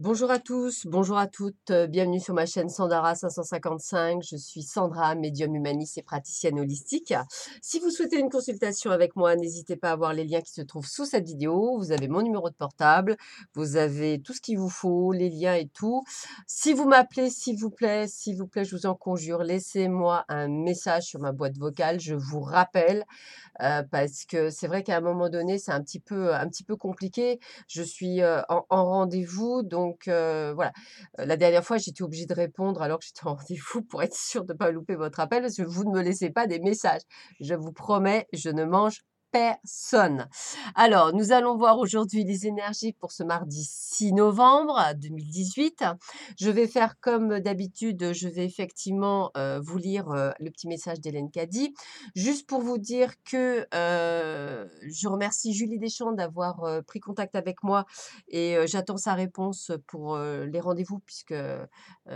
Bonjour à tous, bonjour à toutes, bienvenue sur ma chaîne Sandara 555. Je suis Sandra, médium humaniste et praticienne holistique. Si vous souhaitez une consultation avec moi, n'hésitez pas à voir les liens qui se trouvent sous cette vidéo. Vous avez mon numéro de portable, vous avez tout ce qu'il vous faut, les liens et tout. Si vous m'appelez, s'il vous plaît, je vous en conjure, laissez-moi un message sur ma boîte vocale. Je vous rappelle parce que c'est vrai qu'à un moment donné, c'est un petit peu compliqué. Je suis, en rendez-vous donc voilà. La dernière fois, j'étais obligée de répondre alors que j'étais en rendez-vous pour être sûre de ne pas louper votre appel parce que vous ne me laissez pas des messages. Je vous promets, je ne mange personne. Alors, nous allons voir aujourd'hui les énergies pour ce mardi 6 novembre 2018. Je vais faire comme d'habitude, je vais effectivement, vous lire, le petit message d'Hélène Caddy. Juste pour vous dire que, je remercie Julie Deschamps d'avoir, pris contact avec moi et j'attends sa réponse pour, les rendez-vous puisque,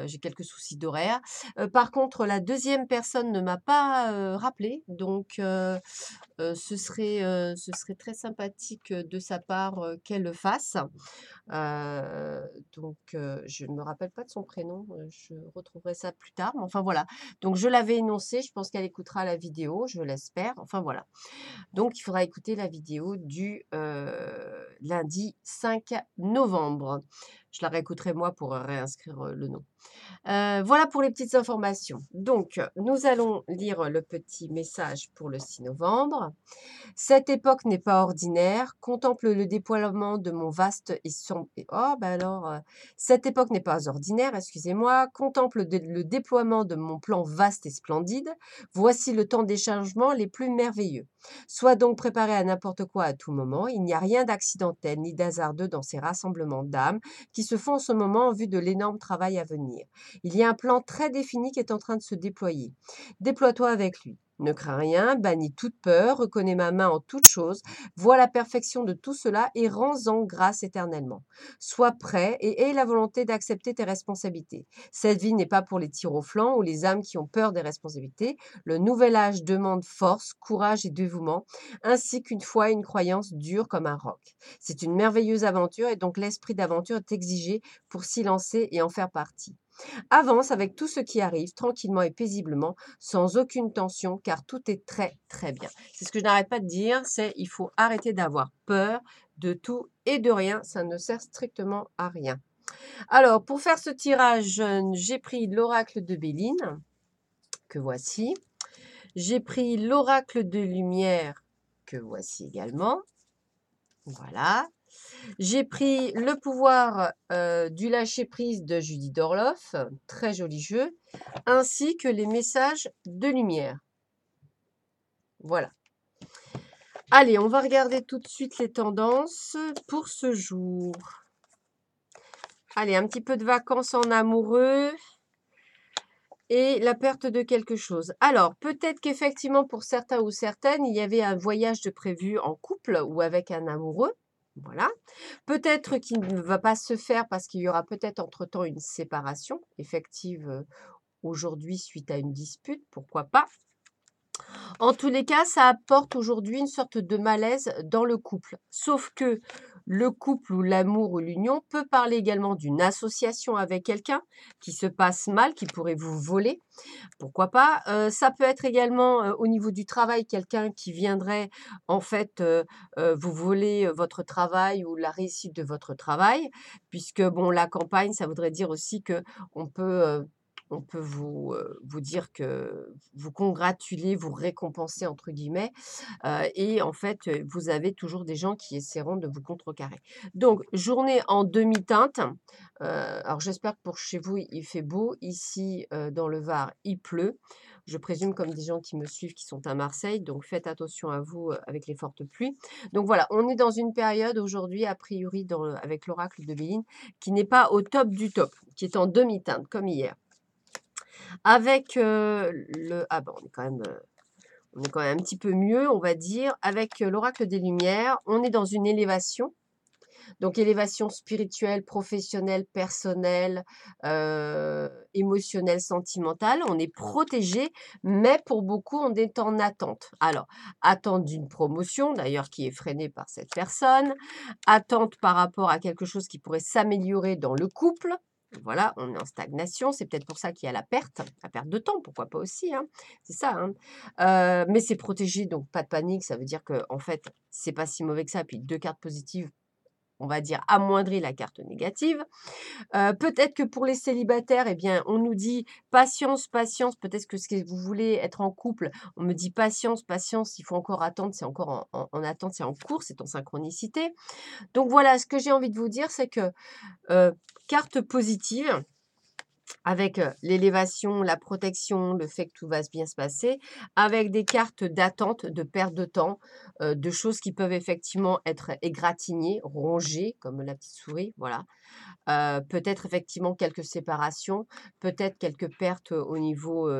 j'ai quelques soucis d'horaire. Par contre, la deuxième personne ne m'a pas, rappelé donc ce serait très sympathique, de sa part, qu'elle le fasse. Je ne me rappelle pas de son prénom, je retrouverai ça plus tard, mais enfin voilà. Donc je l'avais énoncé, je pense qu'elle écoutera la vidéo, je l'espère, enfin voilà. Donc il faudra écouter la vidéo du, lundi 5 novembre. Je la réécouterai moi pour, réinscrire, le nom. Voilà pour les petites informations. Donc nous allons lire le petit message pour le 6 novembre. Cette époque n'est pas ordinaire, contemple le déploiement de mon vaste et sombre. Oh, bah alors, cette époque n'est pas ordinaire, excusez-moi, contemple le déploiement de mon plan vaste et splendide. Voici le temps des changements les plus merveilleux. Sois donc préparé à n'importe quoi à tout moment. Il n'y a rien d'accidentel ni d'hasardeux dans ces rassemblements d'âmes qui se font en ce moment en vue de l'énorme travail à venir. Il y a un plan très défini qui est en train de se déployer. Déploie-toi avec lui. Ne crains rien, bannis toute peur, reconnais ma main en toute chose, vois la perfection de tout cela et rends-en grâce éternellement. Sois prêt et aie la volonté d'accepter tes responsabilités. Cette vie n'est pas pour les tirs au flanc ou les âmes qui ont peur des responsabilités. Le nouvel âge demande force, courage et dévouement, ainsi qu'une foi et une croyance dure comme un roc. C'est une merveilleuse aventure et donc l'esprit d'aventure est exigé pour s'y lancer et en faire partie. Avance avec tout ce qui arrive, tranquillement et paisiblement, sans aucune tension, car tout est très très bien. C'est ce que je n'arrête pas de dire, c'est il faut arrêter d'avoir peur de tout et de rien, ça ne sert strictement à rien. Alors, pour faire ce tirage, j'ai pris l'oracle de Béline, que voici. J'ai pris l'oracle de lumière, que voici également. Voilà. J'ai pris le pouvoir du lâcher-prise de Judy Dorloff, très joli jeu, ainsi que les messages de lumière. Voilà. Allez, on va regarder tout de suite les tendances pour ce jour. Allez, un petit peu de vacances en amoureux et la perte de quelque chose. Alors, peut-être qu'effectivement, pour certains ou certaines, il y avait un voyage de prévu en couple ou avec un amoureux. Voilà. Peut-être qu'il ne va pas se faire parce qu'il y aura peut-être entre-temps une séparation effective aujourd'hui suite à une dispute, pourquoi pas. En tous les cas, ça apporte aujourd'hui une sorte de malaise dans le couple. Sauf que le couple ou l'amour ou l'union peut parler également d'une association avec quelqu'un qui se passe mal, qui pourrait vous voler. Pourquoi pas? Ça peut être également, au niveau du travail, quelqu'un qui viendrait en fait, vous voler, votre travail ou la réussite de votre travail. Puisque bon, la campagne, ça voudrait dire aussi qu'on peut, on peut vous dire que vous congratuler, vous «récompenser» entre guillemets, et en fait, vous avez toujours des gens qui essaieront de vous contrecarrer. Donc journée en demi-teinte, alors j'espère que pour chez vous, il fait beau. Ici, dans le Var, il pleut. Je présume comme des gens qui me suivent qui sont à Marseille, donc faites attention à vous, avec les fortes pluies. Donc voilà, on est dans une période aujourd'hui, a priori avec l'oracle de Béline, qui n'est pas au top du top, qui est en demi-teinte comme hier. Avec, on est quand même un petit peu mieux, on va dire. Avec l'oracle des Lumières, on est dans une élévation. Donc élévation spirituelle, professionnelle, personnelle, émotionnelle, sentimentale. On est protégé, mais pour beaucoup, on est en attente. Alors, attente d'une promotion, d'ailleurs qui est freinée par cette personne, attente par rapport à quelque chose qui pourrait s'améliorer dans le couple. Voilà, on est en stagnation, c'est peut-être pour ça qu'il y a la perte de temps, pourquoi pas aussi, hein, c'est ça, hein. Mais c'est protégé, donc pas de panique, ça veut dire que en fait, c'est pas si mauvais que ça. Puis 2 cartes positives, on va dire, amoindrit la carte négative. Peut-être que pour les célibataires, eh bien, on nous dit: «Patience, patience», peut-être que ce que vous voulez être en couple, on me dit: «Patience, patience, il faut encore attendre, c'est encore en attente, c'est en cours, c'est en synchronicité». Donc voilà, ce que j'ai envie de vous dire, c'est que, carte positive avec, l'élévation, la protection, le fait que tout va bien se passer, avec des cartes d'attente, de perte de temps, de choses qui peuvent effectivement être égratignées, rongées comme la petite souris, voilà. Peut-être effectivement quelques séparations, peut-être quelques pertes, au niveau,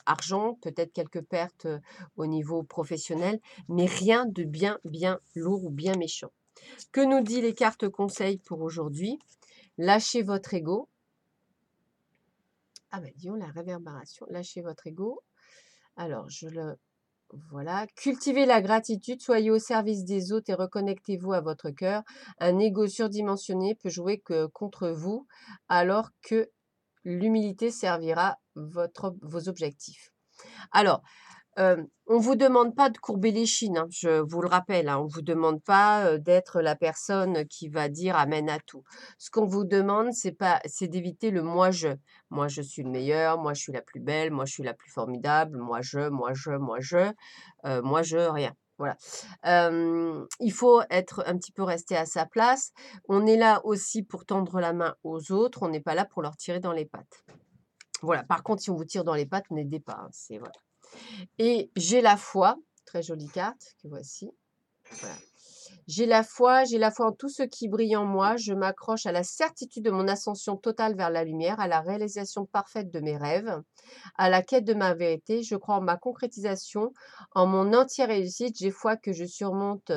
argent, peut-être quelques pertes, au niveau professionnel, mais rien de bien, bien lourd ou bien méchant. Que nous dit les cartes conseils pour aujourd'hui? Lâchez votre ego. Ah ben, disons la réverbération. Lâchez votre ego. Alors, voilà. Cultivez la gratitude, soyez au service des autres et reconnectez-vous à votre cœur. Un ego surdimensionné peut jouer que contre vous, alors que l'humilité servira vos objectifs. Alors, on vous demande pas de courber les chines, hein, je vous le rappelle, hein. On vous demande pas, d'être la personne qui va dire amen à tout. Ce qu'on vous demande, c'est d'éviter le moi je. Moi je suis le meilleur, moi je suis la plus belle, moi je suis la plus formidable, moi je rien. Voilà. Il faut être un petit peu resté à sa place. On est là aussi pour tendre la main aux autres, on n'est pas là pour leur tirer dans les pattes. Voilà, par contre, si on vous tire dans les pattes, n'aidez pas, hein, c'est voilà. Et j'ai la foi, très jolie carte que voici. Voilà. J'ai la foi en tout ce qui brille en moi. Je m'accroche à la certitude de mon ascension totale vers la lumière, à la réalisation parfaite de mes rêves, à la quête de ma vérité. Je crois en ma concrétisation, en mon entière réussite. J'ai foi que je surmonte,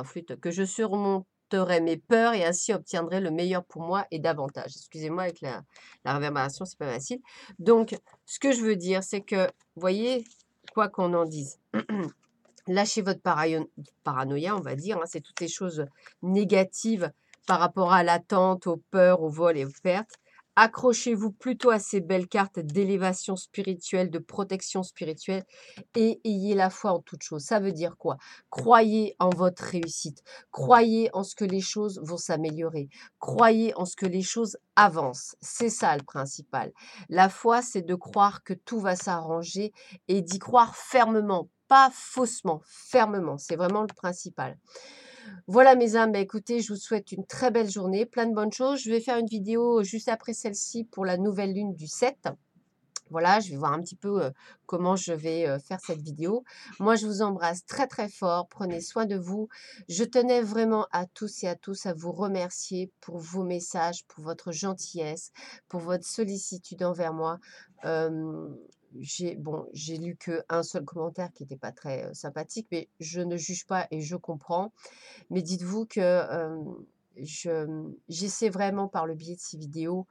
flûte, que je surmonterai mes peurs et ainsi obtiendrai le meilleur pour moi et davantage. Excusez-moi avec la réverbération, c'est pas facile. Donc, ce que je veux dire, c'est que, vous voyez, quoi qu'on en dise, lâchez votre paranoïa, on va dire, hein, c'est toutes les choses négatives par rapport à l'attente, aux peurs, au vol et aux pertes. Accrochez-vous plutôt à ces belles cartes d'élévation spirituelle, de protection spirituelle et ayez la foi en toute chose. Ça veut dire quoi? Croyez en votre réussite. Croyez en ce que les choses vont s'améliorer. Croyez en ce que les choses avancent. C'est ça le principal. La foi, c'est de croire que tout va s'arranger et d'y croire fermement, pas faussement, fermement. C'est vraiment le principal. Voilà mes âmes, bah, écoutez, je vous souhaite une très belle journée, plein de bonnes choses. Je vais faire une vidéo juste après celle-ci pour la nouvelle lune du 7. Voilà, je vais voir un petit peu comment je vais faire cette vidéo. Moi, je vous embrasse très très fort. Prenez soin de vous. Je tenais vraiment à tous et à tous à vous remercier pour vos messages, pour votre gentillesse, pour votre sollicitude envers moi. Euh, j'ai lu qu'un seul commentaire qui n'était pas très sympathique, mais je ne juge pas et je comprends. Mais dites-vous que, j'essaie vraiment par le biais de ces vidéos,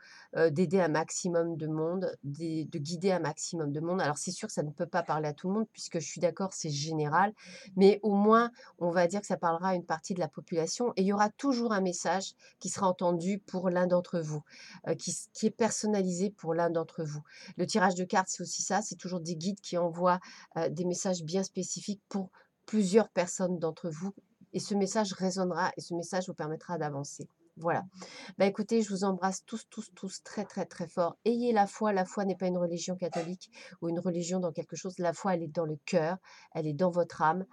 d'aider un maximum de monde, de guider un maximum de monde. Alors c'est sûr, ça ne peut pas parler à tout le monde puisque je suis d'accord, c'est général, mais au moins, on va dire que ça parlera à une partie de la population et il y aura toujours un message qui sera entendu pour l'un d'entre vous, qui est personnalisé pour l'un d'entre vous. Le tirage de cartes, c'est aussi ça, c'est toujours des guides qui envoient, des messages bien spécifiques pour plusieurs personnes d'entre vous et ce message résonnera et ce message vous permettra d'avancer. Voilà. Bah écoutez, je vous embrasse tous, tous, tous très, très, très fort. Ayez la foi. La foi n'est pas une religion catholique ou une religion dans quelque chose. La foi, elle est dans le cœur, elle est dans votre âme.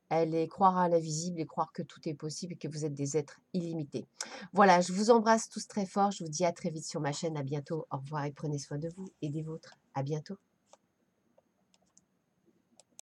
Elle est croire à l'invisible et croire que tout est possible et que vous êtes des êtres illimités. Voilà, je vous embrasse tous très fort. Je vous dis à très vite sur ma chaîne. À bientôt. Au revoir et prenez soin de vous et des vôtres. À bientôt.